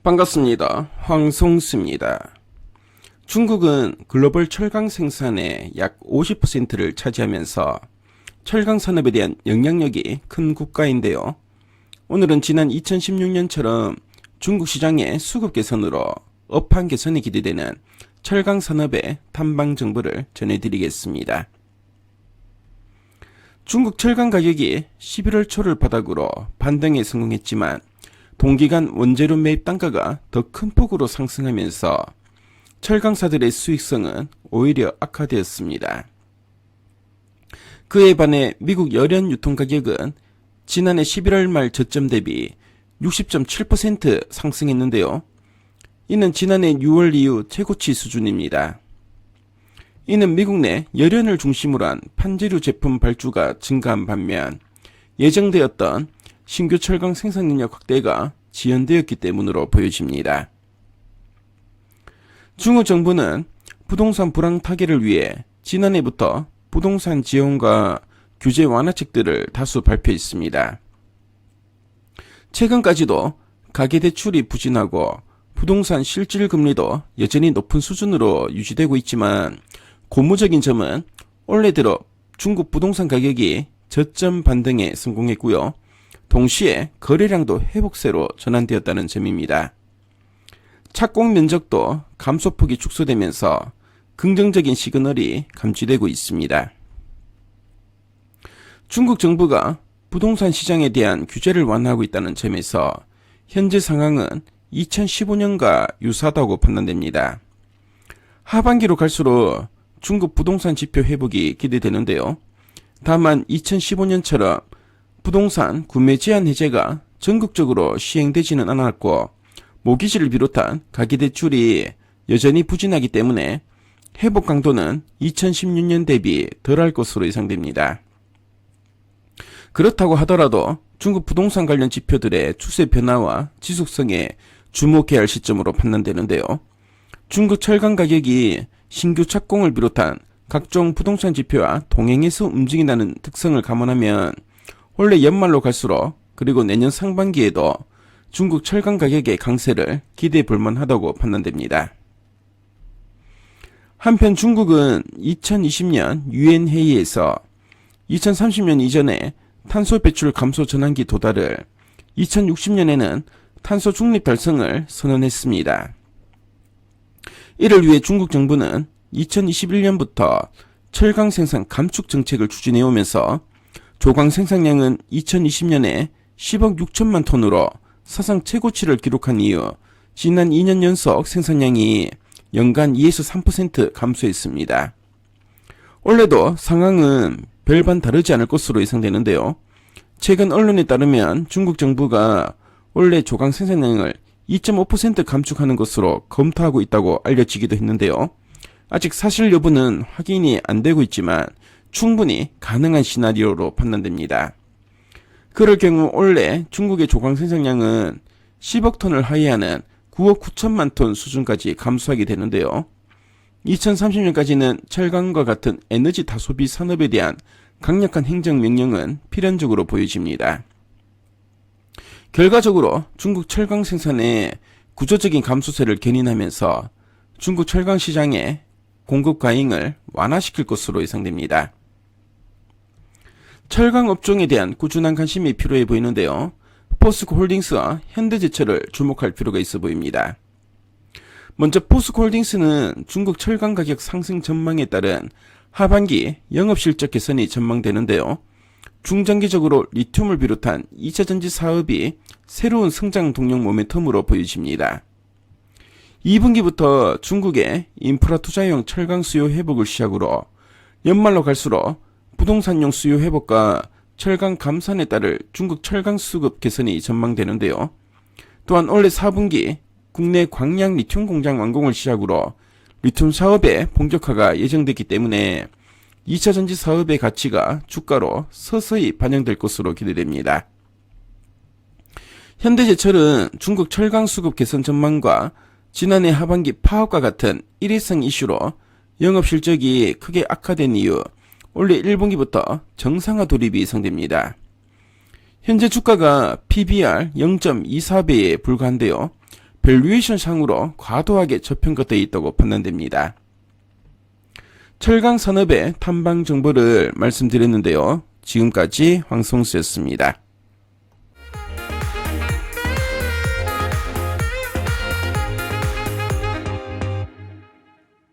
반갑습니다. 황송수입니다. 중국은 글로벌 철강 생산의 약 50%를 차지하면서 철강 산업에 대한 영향력이 큰 국가인데요. 오늘은 지난 2016년처럼 중국 시장의 수급 개선으로 업황 개선이 기대되는 철강 산업의 탐방 정보를 전해드리겠습니다. 중국 철강 가격이 11월 초를 바닥으로 반등에 성공했지만 동기간 원재료 매입 단가가 더 큰 폭으로 상승하면서 철강사들의 수익성은 오히려 악화되었습니다. 그에 반해 미국 열연 유통 가격은 지난해 11월 말 저점 대비 60.7% 상승했는데요. 이는 지난해 6월 이후 최고치 수준입니다. 이는 미국 내 열연을 중심으로 한 판재류 제품 발주가 증가한 반면 예정되었던 신규 철강 생산 능력 확대가 지연되었기 때문으로 보여집니다. 중국 정부는 부동산 불황 타개를 위해 지난해부터 부동산 지원과 규제 완화책들을 다수 발표했습니다. 최근까지도 가계대출이 부진하고 부동산 실질 금리도 여전히 높은 수준으로 유지되고 있지만 고무적인 점은 올해 들어 중국 부동산 가격이 저점 반등에 성공했고요. 동시에 거래량도 회복세로 전환되었다는 점입니다. 착공 면적도 감소폭이 축소되면서 긍정적인 시그널이 감지되고 있습니다. 중국 정부가 부동산 시장에 대한 규제를 완화하고 있다는 점에서 현재 상황은 2015년과 유사하다고 판단됩니다. 하반기로 갈수록 중국 부동산 지표 회복이 기대되는데요. 다만 2015년처럼 부동산 구매 제한 해제가 전국적으로 시행되지는 않았고 모기지를 비롯한 가계대출이 여전히 부진하기 때문에 회복 강도는 2016년 대비 덜할 것으로 예상됩니다. 그렇다고 하더라도 중국 부동산 관련 지표들의 추세 변화와 지속성에 주목해야 할 시점으로 판단되는데요. 중국 철강 가격이 신규 착공을 비롯한 각종 부동산 지표와 동행해서 움직인다는 특성을 감안하면 올해 연말로 갈수록 그리고 내년 상반기에도 중국 철강 가격의 강세를 기대해 볼 만하다고 판단됩니다. 한편 중국은 2020년 유엔 회의에서 2030년 이전에 탄소 배출 감소 전환기 도달을 2060년에는 탄소 중립 달성을 선언했습니다. 이를 위해 중국 정부는 2021년부터 철강 생산 감축 정책을 추진해 오면서 조강 생산량은 2020년에 10억 6천만 톤으로 사상 최고치를 기록한 이후 지난 2년 연속 생산량이 연간 2에서 3% 감소했습니다. 올해도 상황은 별반 다르지 않을 것으로 예상되는데요. 최근 언론에 따르면 중국 정부가 올해 조강 생산량을 2.5% 감축하는 것으로 검토하고 있다고 알려지기도 했는데요. 아직 사실 여부는 확인이 안 되고 있지만 충분히 가능한 시나리오로 판단됩니다. 그럴 경우 올해 중국의 조강 생산량은 10억 톤을 하회하는 9억 9천만 톤 수준까지 감소하게 되는데요. 2030년까지는 철강과 같은 에너지 다소비 산업에 대한 강력한 행정명령은 필연적으로 보여집니다. 결과적으로 중국 철강 생산의 구조적인 감소세를 견인하면서 중국 철강 시장의 공급 과잉을 완화시킬 것으로 예상됩니다. 철강 업종에 대한 꾸준한 관심이 필요해 보이는데요. 포스코 홀딩스와 현대제철을 주목할 필요가 있어 보입니다. 먼저 포스코 홀딩스는 중국 철강 가격 상승 전망에 따른 하반기 영업실적 개선이 전망되는데요. 중장기적으로 리튬을 비롯한 2차전지 사업이 새로운 성장 동력 모멘텀으로 보여집니다. 2분기부터 중국의 인프라 투자용 철강 수요 회복을 시작으로 연말로 갈수록 부동산용 수요 회복과 철강 감산에 따를 중국 철강 수급 개선이 전망되는데요. 또한 올해 4분기 국내 광양 리튬 공장 완공을 시작으로 리튬 사업의 본격화가 예정됐기 때문에 2차전지 사업의 가치가 주가로 서서히 반영될 것으로 기대됩니다. 현대제철은 중국 철강 수급 개선 전망과 지난해 하반기 파업과 같은 일회성 이슈로 영업실적이 크게 악화된 이후 올해 1분기부터 정상화 돌입이 예상됩니다. 현재 주가가 PBR 0.24배에 불과한데요. 밸류에이션 상으로 과도하게 저평가되어 있다고 판단됩니다. 철강 산업의 탐방 정보를 말씀드렸는데요. 지금까지 황성수였습니다.